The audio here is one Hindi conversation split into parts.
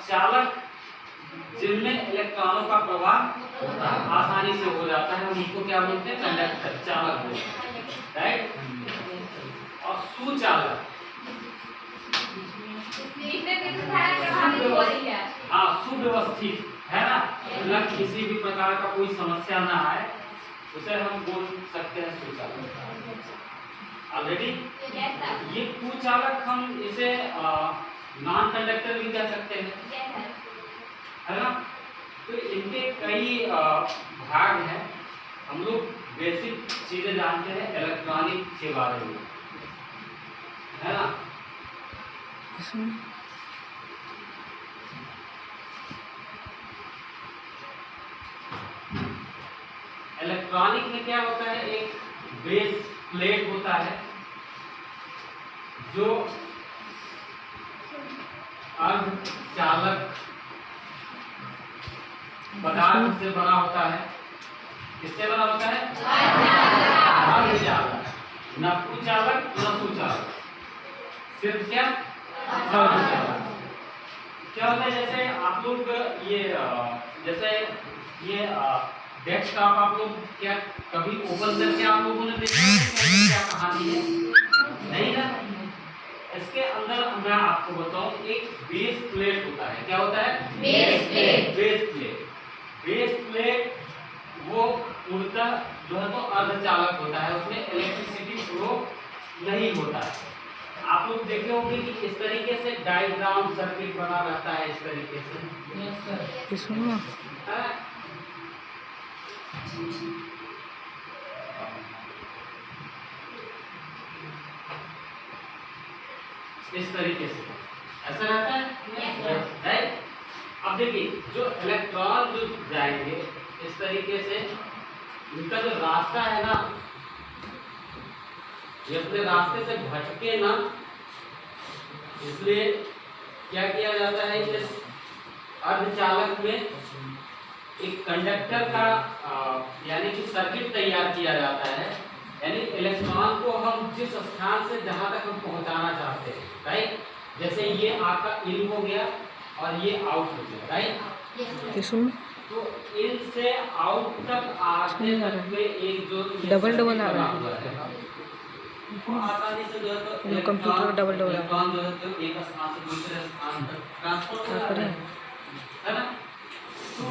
चालक जिनमें इलेक्ट्रॉनों का प्रवाह आसानी से हो जाता है, उनको क्या बोलते हैं? कंडक्टर, चालक बोलते हैं, राइट। और सुचालक, हाँ, सुव्यवस्थित है ना, मतलब किसी भी प्रकार का कोई समस्या ना आए, उसे हम बोल सकते हैं सुचालक। ऑलरेडी ये कुचालक हम इसे नॉन कंडक्टर भी कह सकते हैं, है ना। तो इनके कई भाग हैं। हम लोग बेसिक चीजें जानते हैं इलेक्ट्रॉनिक के बारे में, है ना। इलेक्ट्रॉनिक में क्या होता है? एक बेस प्लेट होता है जो अर्धचालक पदार्थ से बना होता है। किससे बना होता है? अर्धचालक, न कुचालक न सुचालक, सिर्फ क्या? अर्धचालक। क्या होता है? जैसे आप लोग ये डेस्कटॉप आप लोग क्या कभी ओपन करके आप लोगों ने देखा है क्या कहानी है? नहीं ना। इसके अंदर मैं आपको बताऊं, एक बेस प्लेट होता है। क्या होता है? Base plate. बेस प्लेट वो पूर्णतः जो है तो अर्धचालक होता है, उसमें इलेक्ट्रिसिटी फ्लो नहीं होता है। आप लोग देखे होंगे कि इस तरीके से डायग्राम सर्किट बना रहता है, इस तरीके से। इस तरीके से ऐसा रहता है, राइट। अब देखिए, जो इलेक्ट्रॉन जो जाएंगे इस तरीके से, इनका जो रास्ता है ना, ये अपने रास्ते से भटके ना, इसलिए क्या किया जाता है? इस अर्धचालक में एक कंडक्टर का यानी कि सर्किट तैयार किया जाता है, यानी इलेक्ट्रॉन को हम जिस स्थान से जहां तक हम पहुंचाना चाहते हैं, राइट। जैसे ये आपका इन हो गया और ये आउट हो गया, राइट। तो इन से आउट तक आने तक में एक जो डबल आ रहा है, आसानी से जो है तो कंप्यूटर डबल इलेक्ट्रॉन जो है तो एक स्थान से दूसरे स्थान तक ट्रांसफर हो रहा है ना। तो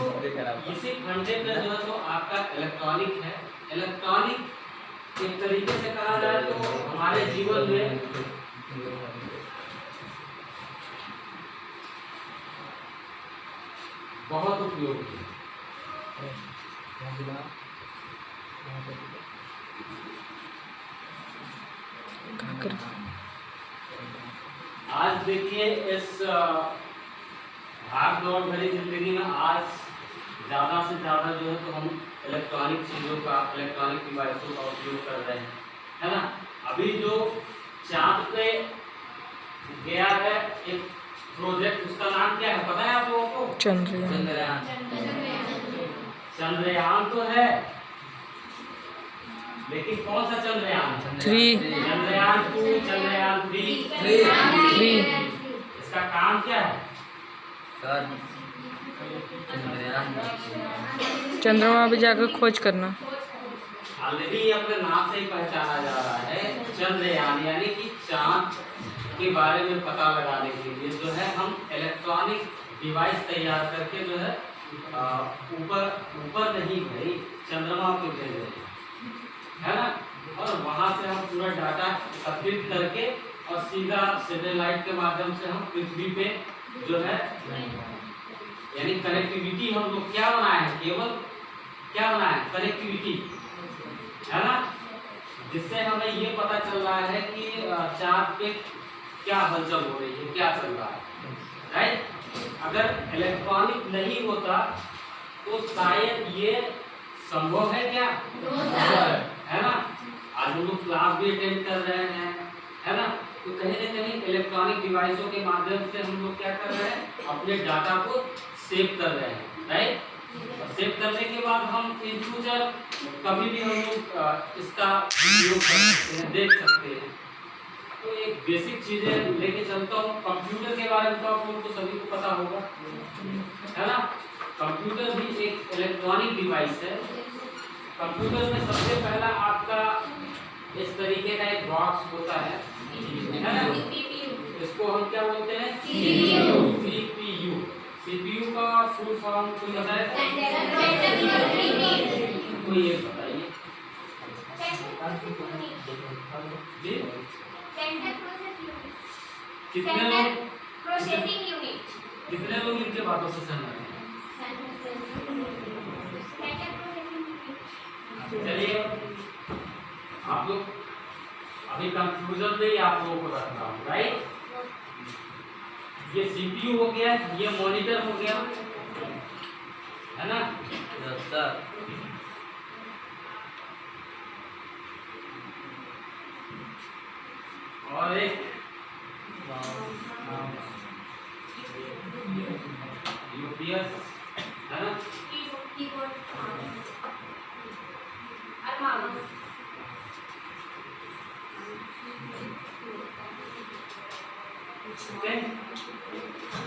इसी फंडे पे जो है तो आपका इलेक्ट्रॉनिक है। इलेक्ट्रॉनिक एक तरीके से कहा जाए तो हमारे जीवन में बहुत उपयोगी है। आज देखिए, इस भाग दौड़ भरी जिंदगी में आज ज़्यादा से ज़्यादा जो है तो हम इलेक्ट्रॉनिक चीज़ों का, इलेक्ट्रॉनिक डिवाइसों का उपयोग कर रहे हैं, है ना। अभी जो चांद पे गया है एक प्रोजेक्ट, उसका नाम क्या है पता है आप लोगों को? चंद्रयान। चंद्रयान तो है, लेकिन कौन सा चंद्रयान? 3, चंद्रयान 2, चंद्रयान 3। इसका काम क्या है? चंद्रमा पे जाकर खोज करना। ऑलरेडी अपने नाम से ही पहचाना जा रहा है चंद्रयान, यानी कि चांद के बारे में पता लगाने के लिए जो है हम इलेक्ट्रॉनिक डिवाइस तैयार करके जो है ऊपर नहीं भाई, चंद्रमा पे भेज रहे हैं, है ना। और वहां से हम पूरा डाटा एकत्रित करके और सीधा सैटेलाइट के माध्यम से हम पृथ्वी पे जो है यानी कनेक्टिविटी हम लोग क्या बनाए हैं? केवल क्या बनाए हैं? कनेक्टिविटी, है ना। जिससे हमें ये पता चल रहा है कि चांद पे क्या हलचल हो रही है, क्या चल रहा है, राइट। अगर इलेक्ट्रॉनिक नहीं होता तो शायद ये संभव है क्या? है ना। आज हम लोग क्लास भी अटेंड कर रहे हैं, है ना। तो कहीं ना कहीं इलेक्ट्रॉनिक डिवाइसों के माध्यम से हम लोग क्या कर रहे हैं? अपने डाटा को सेव कर रहे हैं, राइट। सेव करने के बाद हम इन फ्यूचर कभी भी हम लोग इसका उपयोग कर सकते हैं, देख सकते हैं, तो एक बेसिक चीजें लेके चलता हूँ। कंप्यूटर के बारे में तो आप लोगों को सभी को पता होगा, है ना। कंप्यूटर भी एक इलेक्ट्रॉनिक डिवाइस है। कंप्यूटर में सबसे पहला आपका इस तरीके का एक बॉक्स होता है ना। इसको हम क्या बोलते हैं? सीपीयू। सीपीयू का फुल फॉर्म कोई बताए? कोई ये बताइए जी। कितने लोग इनके बातों से सहमत हैं? चलिए आप लोग अभी कंफ्यूजन नहीं आप लोगों को रखना हूँ, राइट। ये सीपीयू हो गया, ये मॉनिटर हो गया, है ना। सर और एक यूपीएस, है ना।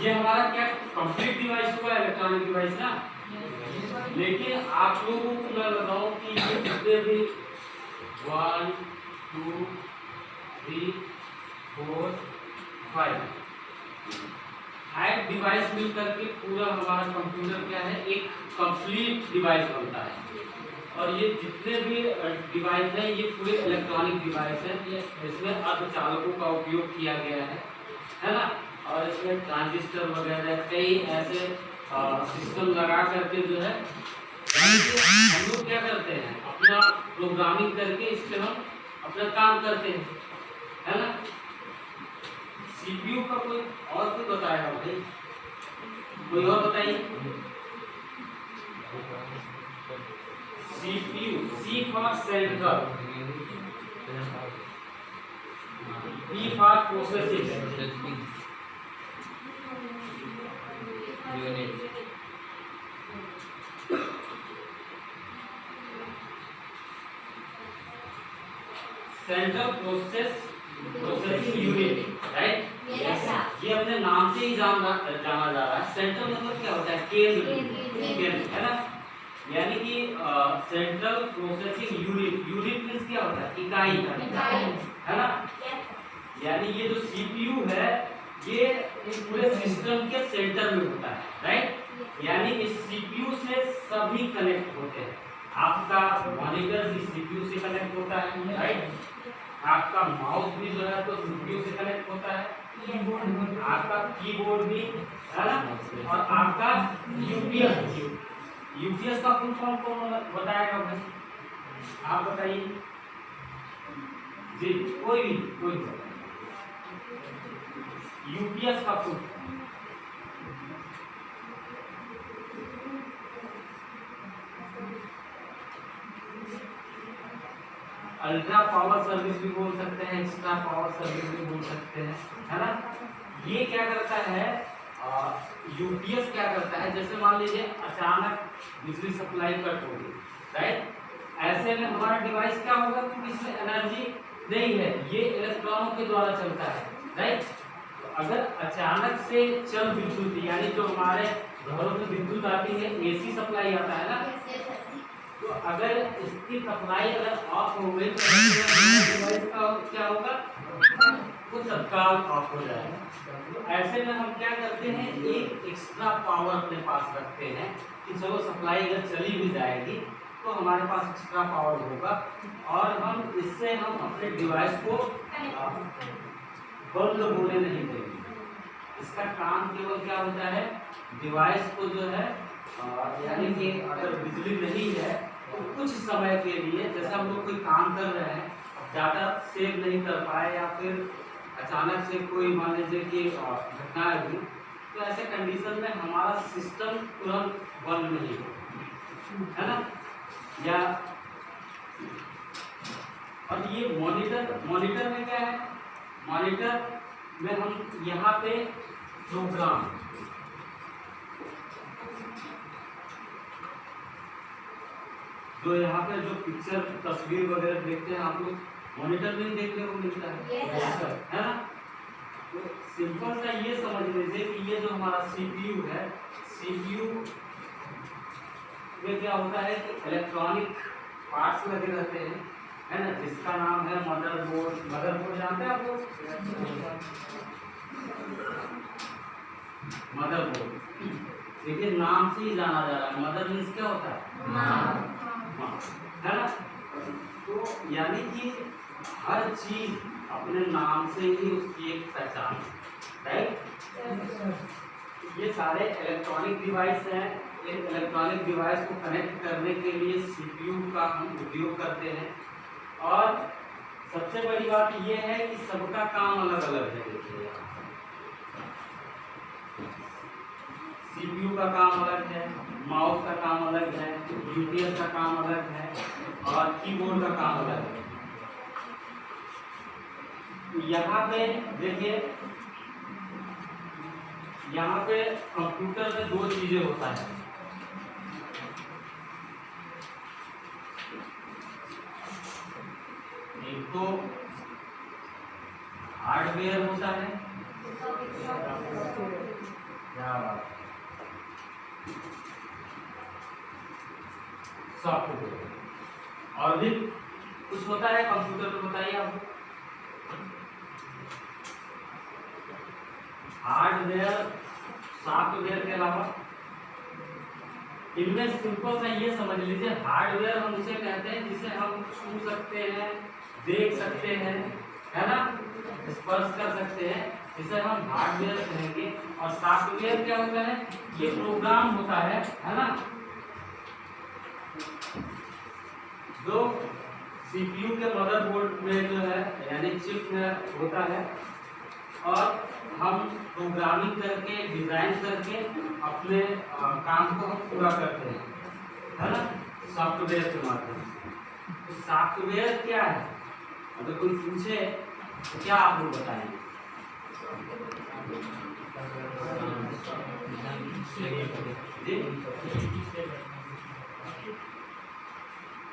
ये हमारा क्या कंप्लीट डिवाइस हुआ, इलेक्ट्रॉनिक डिवाइस ना। लेकिन आप लोगों को मैं बताऊं कि ये कितने भी 1 2 3 4 5 डिवाइस मिल करके पूरा हमारा कंप्यूटर क्या है, एक कंप्लीट डिवाइस बनता है। और ये जितने भी डिवाइस हैं ये पूरे इलेक्ट्रॉनिक डिवाइस हैं। इसमें अर्धचालकों का उपयोग किया गया है ना। और इसमें ट्रांजिस्टर वगैरह कई ऐसे सिस्टम लगा करके जो है हम लोग क्या करते हैं, अपना प्रोग्रामिंग करके इस पे हम अपना काम करते हैं, है ना। सीपीयू का कोई और कोई बताएगा भाई? कोई और बताइए। CPU, C for central, P for processing unit, central processing unit, right. ये अपने नाम से ही जाना जा रहा है। सेंट्रल मतलब क्या होता है? केंद्र, है ना। यानी कि central processing unit, unit means क्या होता है? इकाई, है ना। यानी ये जो सीपीयू है ये इस पूरे सिस्टम के सेंटर में होता है, राइट। यानी इस सीपीयू से सभी कनेक्ट होते हैं। आपका मॉनिटर भी सीपीयू से कनेक्ट होता है, राइट। आपका माउस भी जो है तो सीपीयू से कनेक्ट होता है, आपका कीबोर्ड भी, है ना। और आपका यूपीएस, यूपीएस का फुल फॉर्म कौन बताएगा भाई? आप बताइए जी, कोई यूपीएस का फुल अल्ट्रा पावर सर्विस भी बोल सकते हैं, एक्स्ट्रा पावर सर्विस भी बोल सकते हैं, है ना। ये क्या करता है, यूपीएस क्या करता है, जैसे मान लीजिए अचानक बिजली सप्लाई कट हो गई, राइट। ऐसे में हमारा डिवाइस क्या होगा, क्योंकि इसमें एनर्जी नहीं है, ये इलेक्ट्रॉनों के द्वारा चलता है, राइट। तो अगर अचानक से चल विद्युत, यानी जो हमारे घरों में विद्युत आती है, एसी सप्लाई आता है ना, तो अगर इसकी सप्लाई अगर ऑफ हो गई तो डिवाइस का क्या होगा, वो तत्काल ऑफ हो जाएगा। तो ऐसे में हम क्या करते हैं, एक एक्स्ट्रा पावर अपने पास रखते हैं कि चलो सप्लाई अगर चली भी जाएगी तो हमारे पास एक्स्ट्रा पावर होगा, और हम इससे हम अपने डिवाइस को बंद होने नहीं देंगे। इसका काम केवल क्या होता है, डिवाइस को जो है यानी कि अगर बिजली नहीं है तो कुछ समय के लिए, जैसे हम लोग कोई काम कर रहे हैं, डाटा सेव नहीं कर पाए या फिर अचानक से कोई मान लीजिए कि घटना हुई, तो ऐसे कंडीशन में हमारा सिस्टम तुरंत बंद नहीं हो, है ना। या और ये मॉनिटर में क्या है, मॉनिटर में हम यहाँ पे प्रोग्राम, जो यहाँ पे जो पिक्चर तस्वीर वगैरह देखते हैं आप लोग, मॉनिटर भी देखने को मिलता है ना। तो सिंपल सा ये समझ लीजिए कि ये जो हमारा सीपीयू है, सीपीयू में क्या होता है कि इलेक्ट्रॉनिक पार्ट्स लगे रहते हैं, है ना, जिसका नाम है मदरबोर्ड। मदरबोर्ड जानते हैं आप लोग? मदरबोर्ड देखिए नाम से ही जाना जा रहा है। मदर मीन्स क्या होता है? माँ, है ना। तो यानी कि हर चीज अपने नाम से ही उसकी एक पहचान है, राइट। ये सारे इलेक्ट्रॉनिक डिवाइस हैं। इन इलेक्ट्रॉनिक डिवाइस को कनेक्ट करने के लिए सीपीयू का हम उपयोग करते हैं। और सबसे बड़ी बात ये है कि सबका काम अलग अलग है। देखिए सीपीयू का काम अलग है, माउस का काम अलग है, यूपीएस का काम अलग है और कीबोर्ड का काम अलग है। यहाँ पे देखिए, यहाँ पे कंप्यूटर में दो चीजें होता है। एक तो हार्डवेयर होता है, क्या बात, सॉफ्टवेयर, और भी कुछ होता है कंप्यूटर में। बताइए आपको। हार्डवेयर, सॉफ्टवेयर के अलावा इनमें सिंपल सा ये समझ लीजिए, हार्डवेयर हम उसे कहते हैं जिसे हम छू सकते हैं, देख सकते हैं, है ना, स्पर्श कर सकते हैं, इसे हम हार्डवेयर कहेंगे। और सॉफ्टवेयर क्या होता है? ये प्रोग्राम होता है ना, जो सीपीयू के मदरबोर्ड में जो है यानी चिप में होता है, और हम प्रोग्रामिंग करके, डिजाइन करके अपने काम को हम पूरा करते हैं, है ना, सॉफ्टवेयर के माध्यम से। तो सॉफ्टवेयर क्या है? अगर कोई पूछे तो क्या आप लोग बताएंगे?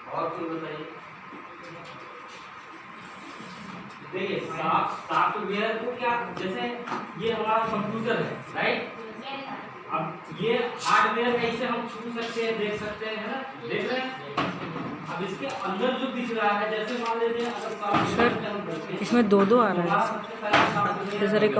और कोई बताइए। देखिए सॉफ्टवेयर को क्या, जैसे ये हमारा कंप्यूटर है, राइट। अब ये हार्डवेयर है, इसे हम छू सकते हैं, देख सकते हैं, है ना, देख रहे हैं। अब इसके अंदर जो दिख रहा है, जैसे मान लीजिए अगर सर इसमें दो आ रहा है। सबसे पहले सर एक